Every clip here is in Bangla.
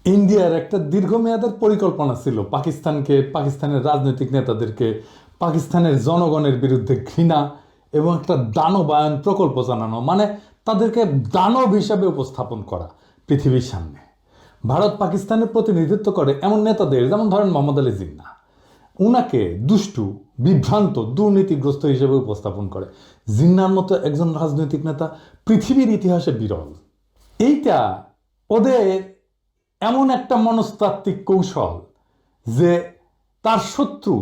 ইন্ডিয়ার একটা দীর্ঘমেয়াদের পরিকল্পনা ছিল পাকিস্তানের রাজনৈতিক নেতাদেরকে পাকিস্তানের জনগণের বিরুদ্ধে ঘৃণা এবং একটা দানবায়ন প্রকল্প জানানো, মানে তাদেরকে দানব হিসাবে উপস্থাপন করা পৃথিবীর সামনে। ভারত পাকিস্তানের প্রতিনিধিত্ব করে এমন নেতাদের, যেমন ধরেন মোহাম্মদ আলী জিন্নাহ, উনাকে দুষ্টু, বিভ্রান্ত, দুর্নীতিগ্রস্ত হিসেবে উপস্থাপন করে। জিন্নার মতো একজন রাজনৈতিক নেতা পৃথিবীর ইতিহাসে বিরল। এইটা ওদের এমন একটা মনস্তাত্ত্বিক কৌশল যে তার শত্রু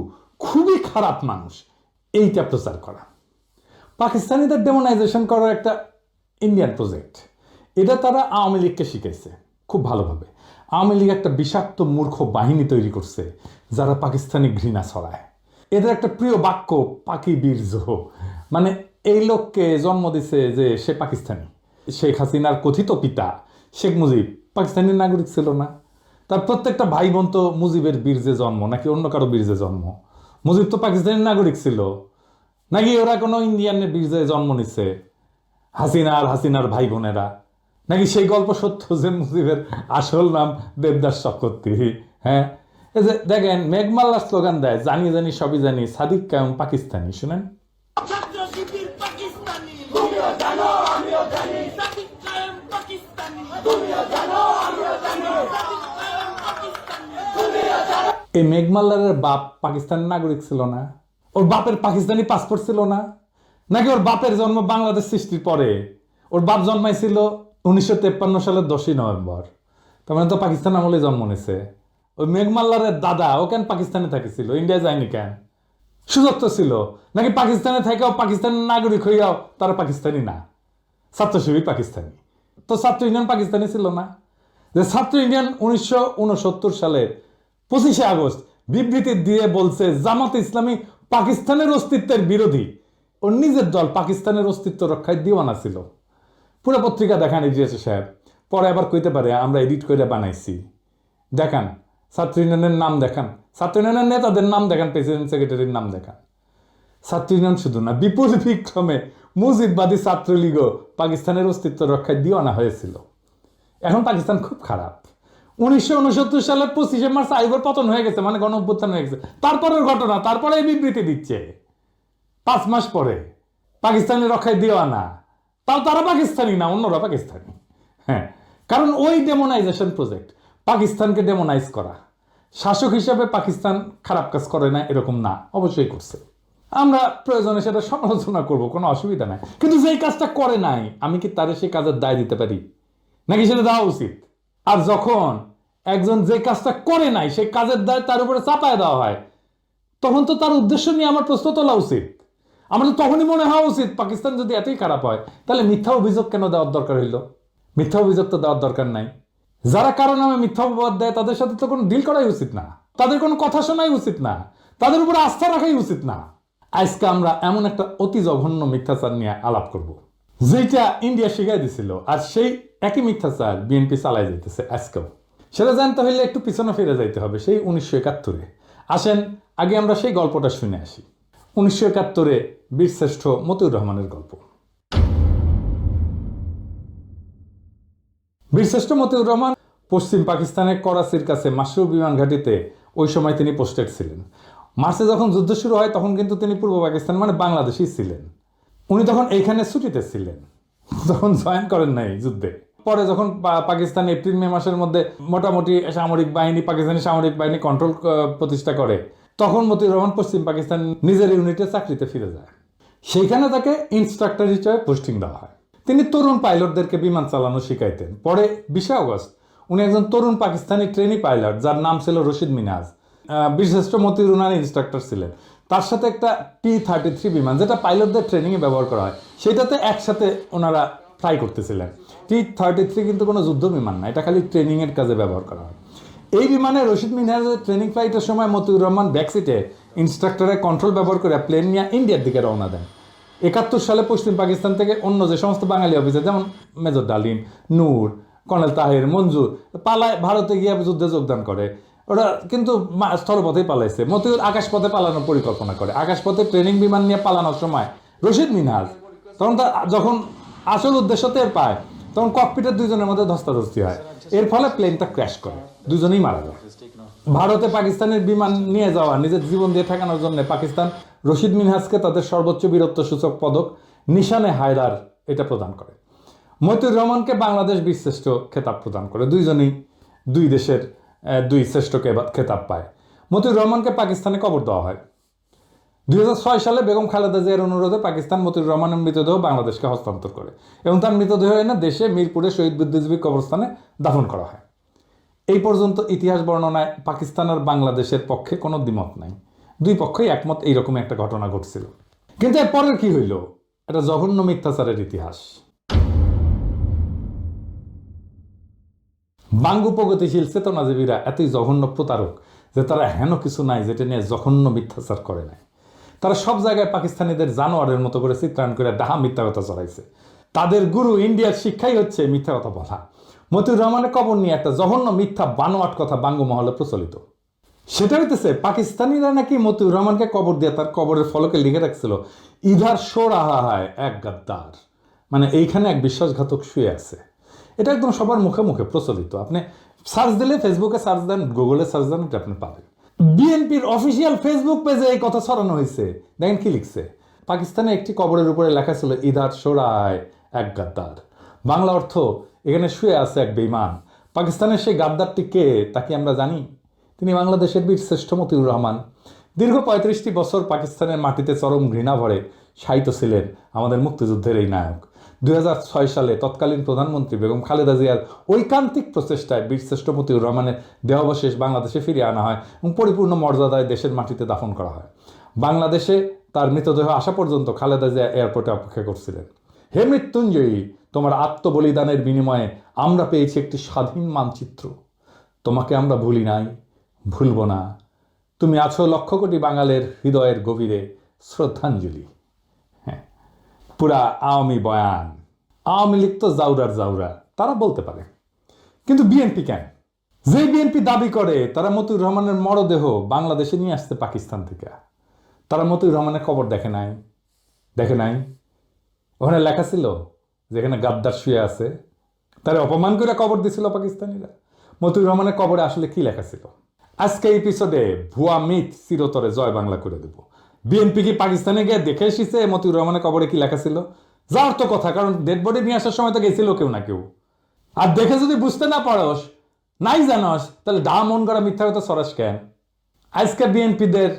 খুবই খারাপ মানুষ, এইটা প্রচার করা। পাকিস্তানিদের ডেমোনাইজেশন করার একটা ইন্ডিয়ান প্রজেক্ট, এটা তারা আওয়ামী লীগকে শিখাইছে খুব ভালোভাবে। আওয়ামী লীগ একটা বিষাক্ত মূর্খ বাহিনী তৈরি করছে যারা পাকিস্তানি ঘৃণা ছড়ায়। এদের একটা প্রিয় বাক্য পাকি বীর জোহ, মানে এই লোককে জন্ম দিছে যে সে পাকিস্তানি। শেখ হাসিনার কথিত পিতা শেখ মুজিব পাকিস্তানি নাগরিক ছিল না? তার প্রত্যেকটা ভাই বোন তো মুজিবের বীর্যে জন্ম নাকি অন্য কারো বীর্যে জন্ম? মুজিব তো পাকিস্তানি নাগরিক ছিল নাকি ওরা কোনো ইন্ডিয়ানের বীর্যে জন্ম নিচ্ছে? হাসিনার ভাই বোনেরা নাকি সেই গল্প সত্য যে মুজিবের আসল নাম দেবদাস চক্রবর্তী? হ্যাঁ, এই যে দেখেন মেঘমাল্লার স্লোগান দেয়, জানি জানি সবই জানি, সাদিক কায়েম পাকিস্তানি। শুনেন, এই মেঘমাল্লারের বাপ পাকিস্তানের নাগরিক ছিল না? ওর বাপের পাকিস্তানি পাসপোর্ট ছিল না? নাকি ওর বাপের জন্ম বাংলাদেশ সৃষ্টির পরে? ওর বাপ জন্মাইছিল 1953 সালের 10ই নভেম্বর, তার মানে তো পাকিস্তান আমলে জন্ম নিছে। ওই মেঘমাল্লারের দাদা ও কেন পাকিস্তানে থাকিছিল, ইন্ডিয়া যায়নি কেন? সুযোগ তো ছিল। নাকি পাকিস্তানে থেকেও পাকিস্তানের নাগরিক হইয়াও তারা পাকিস্তানি না, ছাত্র শিবির পাকিস্তানি? তো ছাত্র ইউনিয়ন পাকিস্তানি ছিল না? যে ছাত্র ইউনিয়ন 1969 সালে 25শে আগস্ট বিবৃতি দিয়ে বলছে জামাত ইসলামী পাকিস্তানের অস্তিত্বের বিরোধী। ওর নিজের দল পাকিস্তানের অস্তিত্ব রক্ষায় দিওয়ানা ছিল। পুরো পত্রিকা দেখান ইজিএস সাহেব, পরে আবার কইতে পারে আমরা এডিট করে বানাইছি। দেখান ছাত্র ইউনিয়নের নাম দেখান, ছাত্র ইউনিয়নের নেতাদের নাম দেখান, প্রেসিডেন্ট সেক্রেটারির নাম দেখান। ছাত্র ইউনিয়ন শুধু না, বিপুল বিক্রমে মুজিববাদী ছাত্রলীগও পাকিস্তানের অস্তিত্ব রক্ষায় দিওয়ানা হয়েছিল। এখন পাকিস্তান খুব খারাপ। 1969 সালের 25শে মার্চ আইবর পতন হয়ে গেছে, মানে গণ অভ্যুত্থান হয়ে গেছে। তারপরের ঘটনা, তারপরে এই বিবৃতি দিচ্ছে 5 মাস পরে পাকিস্তানের রক্ষায় দিওয়ানা। তাও তারা পাকিস্তানি না, অন্যরা পাকিস্তানি। হ্যাঁ, কারণ ওই ডেমোনাইজেশন প্রজেক্ট, পাকিস্তানকে ডেমোনাইজ করা। শাসক হিসাবে পাকিস্তান খারাপ কাজ করে না এরকম না, অবশ্যই করছে। আমরা প্রয়োজনে সেটা সমালোচনা করব, কোনো অসুবিধা নাই। কিন্তু যেই কাজটা করে নাই, আমি কি তারে সেই কাজের দায় দিতে পারি? নাকি সেটা দেওয়া উচিত? আর যখন একজন যে কাজটা করে নাই সেই কাজের দায় তার উপরে চাপায় দেওয়া হয়, তখন তো তার উদ্দেশ্য নিয়ে আমার প্রশ্ন তোলা উচিত। আমার তো তখনই মনে হওয়া উচিত পাকিস্তান যদি এতই খারাপ হয় তাহলে মিথ্যা অভিযোগ কেন দেওয়ার দরকার হইল? মিথ্যা অভিযোগ তো দেওয়ার দরকার নাই। যারা কারো নামে মিথ্যা অপবাদ দেয় তাদের সাথে তো কোনো ডিল করাই উচিত না, তাদের কোনো কথা শোনাই উচিত না, তাদের উপরে আস্থা রাখাই উচিত না। আজকে আমরা এমন একটা অতি জঘন্য মিথ্যাচার নিয়ে আলাপ করব যেটা ইন্ডিয়া শিখাই দিছিল, আর সেই একই মিথ্যাচার বিএনপি চালাই যেতেছে আজকেও। সেটা জানতে হলে একটু পিছনে ফিরে যাইতে হবে, সেই 1971-এ। আসেন আগে আমরা সেই গল্পটা শুনে আসি। 1971-এ বীরশ্রেষ্ঠ মতিউর রহমানের গল্প। বীরশ্রেষ্ঠ মতিউর রহমান পশ্চিম পাকিস্তানের করাচির কাছে মাসরুর বিমান ঘাঁটিতে ওই সময় তিনি পোস্টেড ছিলেন। মার্চে যখন যুদ্ধ শুরু হয় তখন কিন্তু তিনি পূর্ব পাকিস্তান মানে বাংলাদেশই ছিলেন। উনি তখন এইখানে ছুটিতে ছিলেন, যখন জয়েন করেন নাই যুদ্ধে। পরে যখন পাকিস্তান এপ্রিল মে মাসের মধ্যে মোটামুটি পাকিস্তানি সামরিক বাহিনী কন্ট্রোল প্রতিষ্ঠা করে, তখন মতিউর রহমান পশ্চিম পাকিস্তান নিজের ইউনিটে চাকরিতে ফিরে যায়। সেইখানে তাকে ইনস্ট্রাক্টর হিসেবে পোস্টিং দেওয়া হয়। তিনি তরুণ পাইলটদেরকে বিমান চালানো শিখাইতেন। পরে 20শে আগস্ট উনি একজন তরুণ পাকিস্তানি ট্রেনি পাইলট, যার নাম ছিল রশিদ মিনাজ, বীরশ্রেষ্ঠ মতিউর রহমানের ইনস্ট্রাক্টর ছিলেন। তার সাথে একটা T-33 বিমান, যেটা পাইলটদের ট্রেনিংয়ে ব্যবহার করা হয়, সেটাতে একসাথে ওনারা ফ্লাই করতেছিলেন। T-33 কিন্তু কোনো যুদ্ধ বিমান না, এটা খালি ট্রেনিংয়ের কাজে ব্যবহার করা হয়। এই বিমানে রশিদ মিনাজের ট্রেনিং ফ্লাইটের সময় মতিউর রহমান ব্যাকসিটে ইনস্ট্রাক্টরের কন্ট্রোল ব্যবহার করে প্লেন নিয়ে ইন্ডিয়ার দিকে রওনা দেন। 71 সালে পশ্চিম পাকিস্তান থেকে অন্য যে সমস্ত বাঙালি অফিসার, যেমন মেজর ডালিম, নূর, কর্নেল তাহের, মঞ্জুর, পালায় ভারতে গিয়ে যুদ্ধে যোগদান করে। ওরা কিন্তু স্থলপথেই পালাইছে। মতিউর আকাশপথে পালানোর পরিকল্পনা করে। আকাশপথে ট্রেনিং বিমান নিয়ে পালানোর সময় রশিদ মিনহাজ তখন যখন আসল উদ্দেশ্য টের পায়, তখন ককপিটের দুইজনের মধ্যে ধস্তাধস্তি হয়, এর ফলে প্লেনটা ক্র্যাশ করে, দুজনেই মারা যায়। ভারতে পাকিস্তানের বিমান নিয়ে যাওয়া, নিজের জীবন দিয়ে ঠেকানোর জন্য পাকিস্তান রশিদ মিনহাজকে তাদের সর্বোচ্চ বীরত্ব সূচক পদক নিশানে হায়দার এটা প্রদান করে। মতিউর রহমানকে বাংলাদেশ বীরশ্রেষ্ঠ খেতাব প্রদান করে। দুইজনই দুই দেশের দুই শ্রেষ্ঠ খেতাব পায়। মতিউর রহমানকে পাকিস্তানে কবর দেওয়া হয়। 2006 সালে বেগম খালেদা জিয়ার অনুরোধে পাকিস্তান মতিউর রহমানের মৃতদেহ বাংলাদেশকে হস্তান্তর করে এবং তার মৃতদেহ এনে দেশে মিরপুরে শহীদ বুদ্ধিজীবী কবরস্থানে দাফন করা হয়। এই পর্যন্ত ইতিহাস বর্ণনায় পাকিস্তান আর বাংলাদেশের পক্ষে কোনো দ্বিমত নাই, দুই পক্ষই একমত এইরকম একটা ঘটনা ঘটছিল। কিন্তু এরপরের কি হইল? এটা জঘন্য মিথ্যাচারের ইতিহাস। বাঙ্গু প্রগতিশীল চেতনাজীবীরা এতই জঘন্য প্রতারক যে তারা হেন কিছু নাই যেটা নিয়ে জঘন্য মিথ্যাচার করে নাই। তারা সব জায়গায় পাকিস্তানিদের জানোয়ারের মতো করে চিত্রায়ন করে ডাহা মিথ্যা কথা চড়াইছে। তাদের গুরু ইন্ডিয়ার শিক্ষাই হচ্ছে মিথ্যা কথা বলা। মতিউর রহমানের কবর নিয়ে একটা জঘন্য মিথ্যা বানোয়াট কথা বাঙ্গু মহলে প্রচলিত। সেটা হইতেছে পাকিস্তানিরা নাকি মতিউর রহমানকে কবর দিয়ে তার কবরের ফলকে লিখে রাখছিল, ইধার শো রাহা হয় এক গাদ্দার, মানে এইখানে এক বিশ্বাসঘাতক শুয়ে আছে। এটা একদম সবার মুখে মুখে প্রচলিত। আপনি সার্চ দিলে, ফেসবুকে সার্চ দেন, গুগলে সার্চ দেন, এটা আপনি পাবেন। বিএনপির অফিসিয়াল ফেসবুক পেজে এই কথা ছড়ানো হয়েছে। দেখেন কি লিখছে, পাকিস্তানে একটি কবরের উপরে লেখা ছিল ইধার শো রাহা হয় এক গাদ্দার। বাংলা অর্থ, এখানে শুয়ে আছে এক বেঈমান। পাকিস্তানের সেই গাদ্দারটি কে তা কি আমরা জানি? তিনি বাংলাদেশের বীরশ্রেষ্ঠ মতিউর রহমান। দীর্ঘ 35টি বছর পাকিস্তানের মাটিতে চরম ঘৃণা ভরে শায়িত ছিলেন আমাদের মুক্তিযুদ্ধের এই নায়ক। 2006 সালে তৎকালীন প্রধানমন্ত্রী বেগম খালেদা জিয়ার ঐকান্তিক প্রচেষ্টায় বীরশ্রেষ্ঠ মতিউর রহমানের দেহাবশেষ বাংলাদেশে ফিরিয়ে আনা হয় এবং পরিপূর্ণ মর্যাদায় দেশের মাটিতে দাফন করা হয়। বাংলাদেশে তার মৃতদেহ আসা পর্যন্ত খালেদা জিয়া এয়ারপোর্টে অপেক্ষা করছিলেন। হে মৃত্যুঞ্জয়ী, তোমার আত্মবলিদানের বিনিময়ে আমরা পেয়েছি একটি স্বাধীন মানচিত্র। তোমাকে আমরা ভুলি নাই, ভুলব না। তুমি আছো লক্ষ কোটি বাঙালের হৃদয়ের গভীরে শ্রদ্ধাঞ্জলি। হ্যাঁ, পুরা আওয়ামী বয়ান। আওয়ামী লীগ তো জাউরার জাউরা, তারা বলতে পারে, কিন্তু বিএনপি কেন? যে বিএনপি দাবি করে তারা মতিউর রহমানের মরদেহ বাংলাদেশে নিয়ে আসছে পাকিস্তান থেকে, তারা মতিউর রহমানের কবর দেখে নাই? ওখানে লেখা ছিল যেখানে গাদ্দার শুয়ে আছে, তারা অপমান করে কবর দিছিল পাকিস্তানিরা। মতিউর রহমানের কবরে আসলে কি লেখা ছিল? আজকে এপিসোডে ভুয়া মিথ চিরতরে জয় বাংলা করে দেব। বিএনপি কি পাকিস্তানে গিয়ে দেখে এসেছে মতিউর রহমানের কবরে কি লেখা ছিল? যাওয়ার তো কথা, কারণ ডেড বডি নিয়ে আসার সময় তো গেছিল কেউ না কেউ। আর দেখে যদি বুঝতে না পারস, নাই জানস, তাহলে ডা মন করা মিথ্যা কথা সরাস কেন? আজকে বিএনপিদের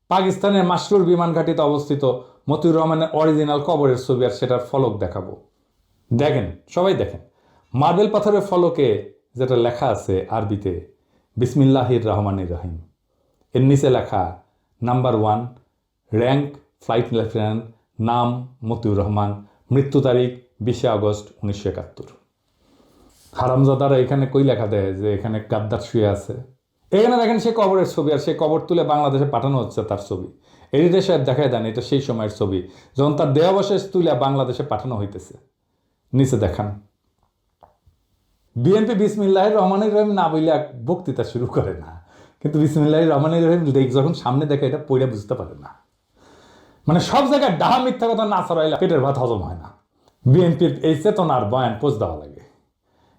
পাকিস্তানের মাসরুর বিমান ঘাঁটিতে অবস্থিত মতিউর রহমানের অরিজিনাল কবরের ছবি আর সেটার ফলক দেখাবো। দেখেন, সবাই দেখেন, মার্বেল পাথরের ফলকে যেটা লেখা আছে আরবিতে বিসমিল্লাহির রহমানির রহিম, এর নিচে লেখা নাম্বার 1, র্যাঙ্ক ফ্লাইট লেফটেন্যান্ট, নাম মতিউর রহমান, মৃত্যু তারিখ 20 আগস্ট 1971। হারামজাদারা এখানে কই লেখা দেয় যে এখানে গাদ্দার শুয়ে আছে? এখানে দেখেন সে কবরের ছবি, আর সেই কবর তুলে বাংলাদেশে পাঠানো হচ্ছে তার ছবি। এডিটর সাহেব দেখায় দেন এটা সেই সময়ের ছবি যখন তার দেহাবশেষ তুলে বাংলাদেশে পাঠানো হইতেছে। নিচে দেখান, বিএনপি বিসমিল্লাহির রহমানির রহিম না বইলে বক্তৃতা শুরু করে না, কিন্তু বিসমিল্লাহির রহমানির রহিম যখন সামনে দেখে এটা পড়ে বুঝতে পারে না। মানে সব জায়গায় ডাহা মিথ্যা কথা না ছড়াইলে পেটের ভাত হজম হয় না। বিএনপির এই চেতনার বয়ান পোষ দেওয়া লাগে।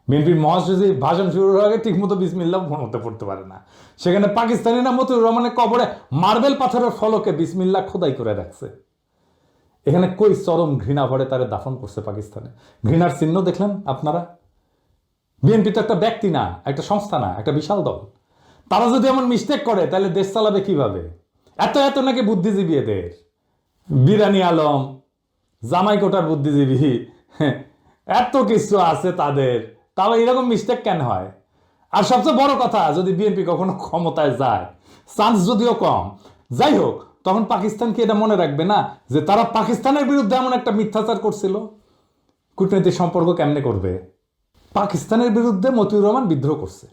বিএনপির মহাসচিব ভাষণ শুরুর আগে ঠিক মতো বিসমিল্লাহ মতো পড়তে পারে না, সেখানে পাকিস্তানিরা মতিউর রহমানের কবরে মার্বেল পাথরের ফলকে বিসমিল্লাহ খোদাই করে রাখছে। এখানে কই চরম ঘৃণা ভরে তারে দাফন করছে পাকিস্তানে। ঘৃণার চিহ্ন দেখলেন আপনারা? বিএনপি তো একটা ব্যক্তি না, একটা সংস্থা না, একটা বিশাল দল। তারা যদি এমন মিস্টেক করে তাহলে দেশ চালাবে কিভাবে? এত এত নাকি বুদ্ধিজীবী এদের, বিরানি আলম, জামাই কোটার বুদ্ধিজীবী, এত কিছু আছে তাদের, তাহলে এরকম মিস্টেক কেন হয়? আর সবচেয়ে বড় কথা, যদি বিএনপি কখনো ক্ষমতায় যায়, চান্স যদিও কম, যাই হোক, তখন পাকিস্তান কি এটা মনে রাখবে না যে তারা পাকিস্তানের বিরুদ্ধে এমন একটা মিথ্যাচার করছিল? কূটনৈতিক সম্পর্ক কেমনে করবে? পাকিস্তানের বিরুদ্ধে মতিউর রহমান বিদ্রোহ করছে,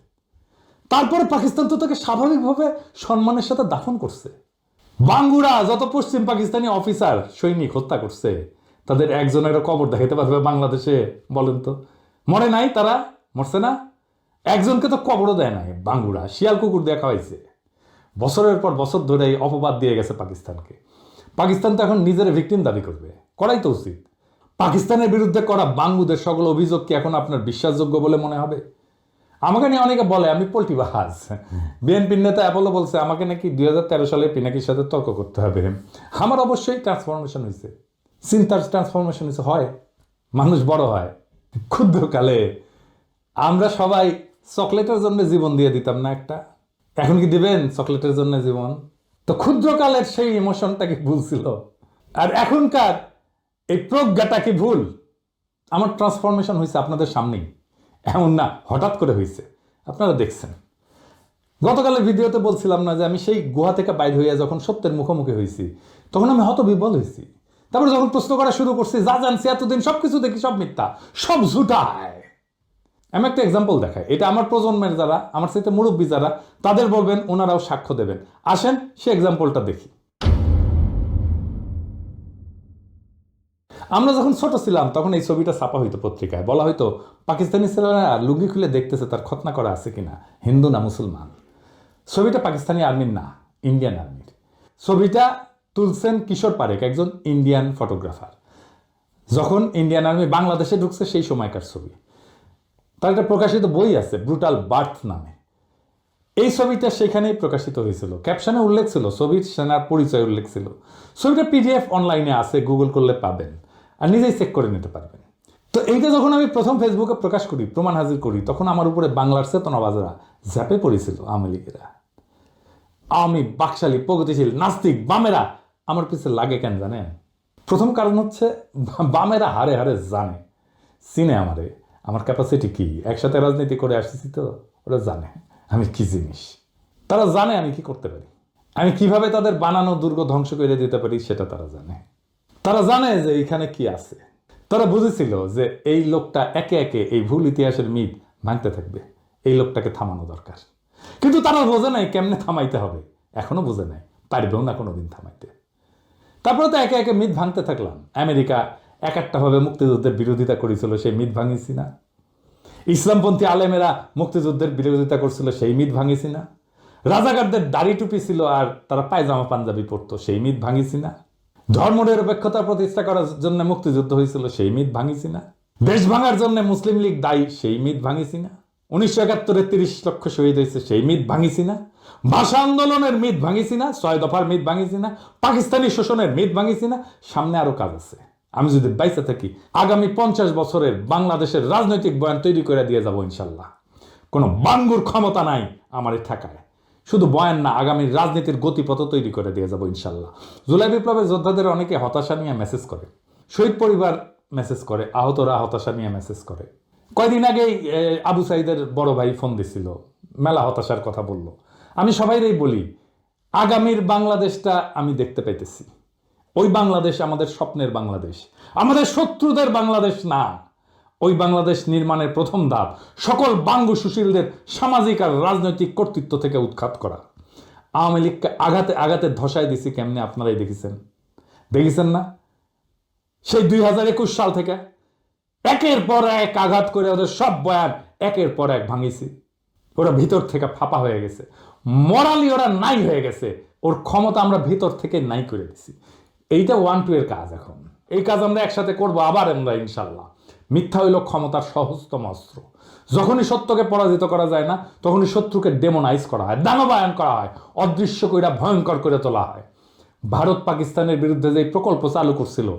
তারপরে পাকিস্তান তো তাকে স্বাভাবিকভাবে সম্মানের সাথে দাফন করছে। বাঙ্গুরা যত পশ্চিম পাকিস্তানি অফিসার সৈনিক হত্যা করছে, তাদের একজনের কবর দেখাতে পারবে বাংলাদেশে? বলেন তো, মরে নাই? তারা মরছে না? একজনকে তো কবরও দেয় নাই বাঙ্গুরা, শিয়াল কুকুর দিয়ে খাওয়াইছে। বছরের পর বছর ধরে এই অপবাদ দিয়ে গেছে পাকিস্তানকে। পাকিস্তান তো এখন নিজের ভিকটিম দাবি করবে, করাই তো উচিত। পাকিস্তানের বিরুদ্ধে করা বাঙ্গুদের সকল অভিযোগ কি এখন আপনার বিশ্বাসযোগ্য বলে মনে হবে? আমাকে নিয়ে অনেকে বলে আমি পোল্টিবাজ। বিএনপির নেতা অ্যাপোলো বলছে আমাকে নাকি 2013 সালে পিনাকির সাথে তর্ক করতে হবে। আমার অবশ্যই ট্রান্সফরমেশন হয়েছে, চিন্তার ট্রান্সফরমেশন হয়েছে। হয়, মানুষ বড় হয়। ক্ষুদ্রকালে আমরা সবাই চকলেটের জন্য জীবন দিয়ে দিতাম না একটা? এখন কি দিবেন চকলেটের জন্য জীবন? তো ক্ষুদ্রকালের সেই ইমোশনটা কি ভুল ছিল? আর এখনকার এই প্রজ্ঞাটা কি ভুল? আমার ট্রান্সফরমেশন হয়েছে আপনাদের সামনেই, এমন না হঠাৎ করে হয়েছে, আপনারা দেখছেন। গতকালের ভিডিওতে বলছিলাম না যে আমি সেই গুহা থেকে বাইর হইয়া যখন সত্যের মুখোমুখি হয়েছি তখন আমি হতবিহ্বল হয়েছি। তারপরে যখন প্রশ্ন করা শুরু করছি, যা জানছি এতদিন সবকিছু দেখি সব মিথ্যা, সব ঝুটায়। আমি একটা এক্সাম্পল দেখাই, এটা আমার প্রজন্মের যারা, আমার সাথে মুরব্বী যারা, তাদের বলবেন, ওনারাও সাক্ষ্য দেবেন। আসেন সে এক্সাম্পলটা দেখি। আমরা যখন ছোট ছিলাম তখন এই ছবিটা ছাপা হইতো পত্রিকায়, বলা হয়তো পাকিস্তানি ছেলেরা লুঙ্গি খুলে দেখতেছে তার খতনা করা আছে কিনা, হিন্দু না মুসলমান। ছবিটা পাকিস্তানি আর্মির না, ইন্ডিয়ান আর্মির। ছবিটা তুলছেন কিশোর পারেক, একজন ইন্ডিয়ান ফটোগ্রাফার। যখন ইন্ডিয়ান আর্মি বাংলাদেশে ঢুকছে সেই সময়কার ছবি। তার একটা প্রকাশিত বই আছে ব্রুটাল বার্থ নামে। এই ছবিটা সেখানেই প্রকাশিত হয়েছিল। ক্যাপশনে উল্লেখ ছিল, ছবির সেনার পরিচয় উল্লেখ ছিল। ছবিটা পিডিএফ অনলাইনে আছে, গুগল করলে পাবেন আর নিজেই চেক করে নিতে পারবেন। তো এইটা যখন আমি প্রথম ফেসবুকে প্রকাশ করি, প্রমাণ হাজির করি, তখন আমার উপরে বাংলার চেতনাবাজরা ঝাঁপে পড়েছিল। আওয়ামী লীগেরা, আওয়ামী বাকশালী প্রগতিশীল নাস্তিক বামেরা আমার পিছে লাগে কেন জানেন? প্রথম কারণ হচ্ছে বামেরা হারে হারে জানে, চিনে আমারে, আমার ক্যাপাসিটি কি, একসাথে রাজনীতি করে আসছি তো ওরা জানে আমি কি জিনিস। তারা জানে আমি কি করতে পারি, আমি কিভাবে তাদের বানানো দুর্গ ধ্বংস করে দিতে পারি সেটা তারা জানে। তারা জানে যে এইখানে কি আছে। তারা বুঝেছিল যে এই লোকটা একে একে এই ভুল ইতিহাসের মিথ ভাঙতে থাকবে, এই লোকটাকে থামানো দরকার। কিন্তু তারা বোঝে নাই কেমনে থামাইতে হবে, এখনো বোঝে নাই, পারবেও না কোনোদিন থামাইতে। তারপরে তো একে একে মিথ ভাঙতে থাকলাম। আমেরিকা এক একটা ভাবে মুক্তিযুদ্ধের বিরোধিতা করেছিল, সেই মিথ ভাঙিছি না? ইসলামপন্থী আলেমেরা মুক্তিযুদ্ধের বিরোধিতা করছিল, সেই মিথ ভাঙিছি না? রাজাকারদের দাড়ি টুপি ছিল আর তারা পায়জামা পাঞ্জাবি পরতো, সেই মিথ ভাঙিছি না? ধর্মনিরপেক্ষতা প্রতিষ্ঠা করার জন্য মুক্তিযুদ্ধ হয়েছিল, সেই মিথ ভাঙিছি না? দেশ ভাঙার জন্য মুসলিম লীগ দায়ী, সেই মিথ ভাঙিছি না? 1971-এ 30 লক্ষ শহীদ হয়েছে, সেই মিথ ভাঙিছি না? ভাষা আন্দোলনের মিথ ভাঙিছি না? 6 দফার মিথ ভাঙিছি না? পাকিস্তানি শোষণের মিথ ভাঙিছি না? সামনে আরো কাজ আছে। আমি যদি বাইসে থাকি আগামী 50 বছরের বাংলাদেশের রাজনৈতিক বয়ান তৈরি করে দিয়ে যাব ইনশাল্লাহ। কোনো বাঙ্গুর ক্ষমতা নাই আমার ঠেকায়। শুধু বয়ান না, আগামী রাজনীতির গতিপথ তৈরি করে দিয়ে যাব ইনশাল্লাহ। জুলাই বিপ্লবের যোদ্ধাদের অনেকে হতাশা নিয়ে মেসেজ করে, শহীদ পরিবার মেসেজ করে, আহতরা হতাশা নিয়ে মেসেজ করে। কয়দিন আগেই আবু সাইদের বড় ভাই ফোন দিছিল, মেলা হতাশার কথা বলল। আমি সবাইরই বলি, আগামীর বাংলাদেশটা আমি দেখতে পাইতেছি। ওই বাংলাদেশ আমাদের স্বপ্নের বাংলাদেশ, আমাদের শত্রুদের বাংলাদেশ না। ওই বাংলাদেশ নির্মাণের প্রথম ধাপ সকল বাঙ্গু সুশীলদের সামাজিক আর রাজনৈতিক কর্তৃত্ব থেকে উৎখাত করা। আওয়ামী লীগকে আঘাতে আঘাতে ধসায় দিছি কেমনে আপনারাই দেখেছেন না? সেই 2021 সাল থেকে একের পর এক আঘাত করে ওদের সব বয়ান একের পর এক ভাঙিছি। ওরা ভিতর থেকে ফাঁপা হয়ে গেছে, মরালি ওরা নাই হয়ে গেছে, ওর ক্ষমতা আমরা ভিতর থেকে নাই করে দিছি। এইটা 1-2 এর কাজ। এখন এই কাজ আমরা একসাথে করবো আবার আমরা ইনশাল্লাহ। মিথ্যা হইল ক্ষমতার সহজতম অস্ত্র। যখনই সত্যকে পরাজিত করা যায় না, তখনই শত্রুকে ডেমোনাইজ করা হয়, দানবায়ন করা হয়, অদৃশ্য কইরা ভয়ঙ্কর করে তোলা হয়। ভারত পাকিস্তানের বিরুদ্ধে যে প্রকল্প চালু করছিল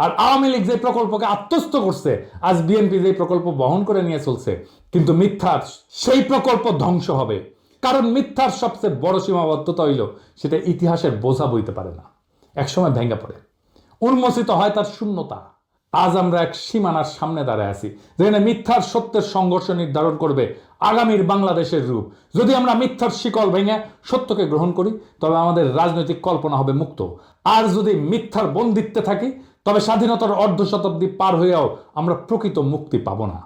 আর আওয়ামী লীগ যে প্রকল্পকে আত্মস্থ করছে, আজ বিএনপি যে প্রকল্প বহন করে নিয়ে চলছে, কিন্তু মিথ্যার সেই প্রকল্প ধ্বংস হবে। কারণ মিথ্যার সবচেয়ে বড় সীমাবদ্ধতা হইল সেটা ইতিহাসের বোঝা বইতে পারে না, একসময় ভেঙে পড়ে, উন্মোচিত হয় তার শূন্যতা। আজ আমরা এক সীমানার সামনে দাঁড়ায় আছি যেখানে মিথ্যার সত্যের সংঘর্ষ নির্ধারণ করবে আগামীর বাংলাদেশের রূপ। যদি আমরা মিথ্যার শিকল ভেঙে সত্যকে গ্রহণ করি তবে আমাদের রাজনৈতিক কল্পনা হবে মুক্ত। আর যদি মিথ্যার বন্দিত্বে থাকি তবে স্বাধীনতার অর্ধ শতাব্দী পার হয়েও আমরা প্রকৃত মুক্তি পাব না।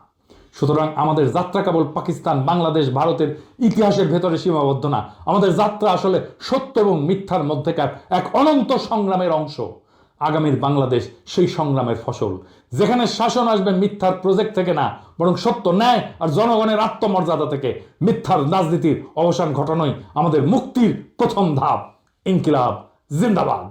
সুতরাং আমাদের যাত্রা কেবল পাকিস্তান, বাংলাদেশ, ভারতের ইতিহাসের ভেতরে সীমাবদ্ধ না। আমাদের যাত্রা আসলে সত্য এবং মিথ্যার মধ্যেকার এক অনন্ত সংগ্রামের অংশ। আগামীর বাংলাদেশ সেই সংগ্রামের ফসল, যেখানে শাসন আসবে মিথ্যার প্রজেক্ট থেকে না, বরং সত্য, ন্যায় আর জনগণের আত্মমর্যাদা থেকে। মিথ্যার রাজনীতির অবসান ঘটানোই আমাদের মুক্তির প্রথম ধাপ। ইনকিলাব জিন্দাবাদ।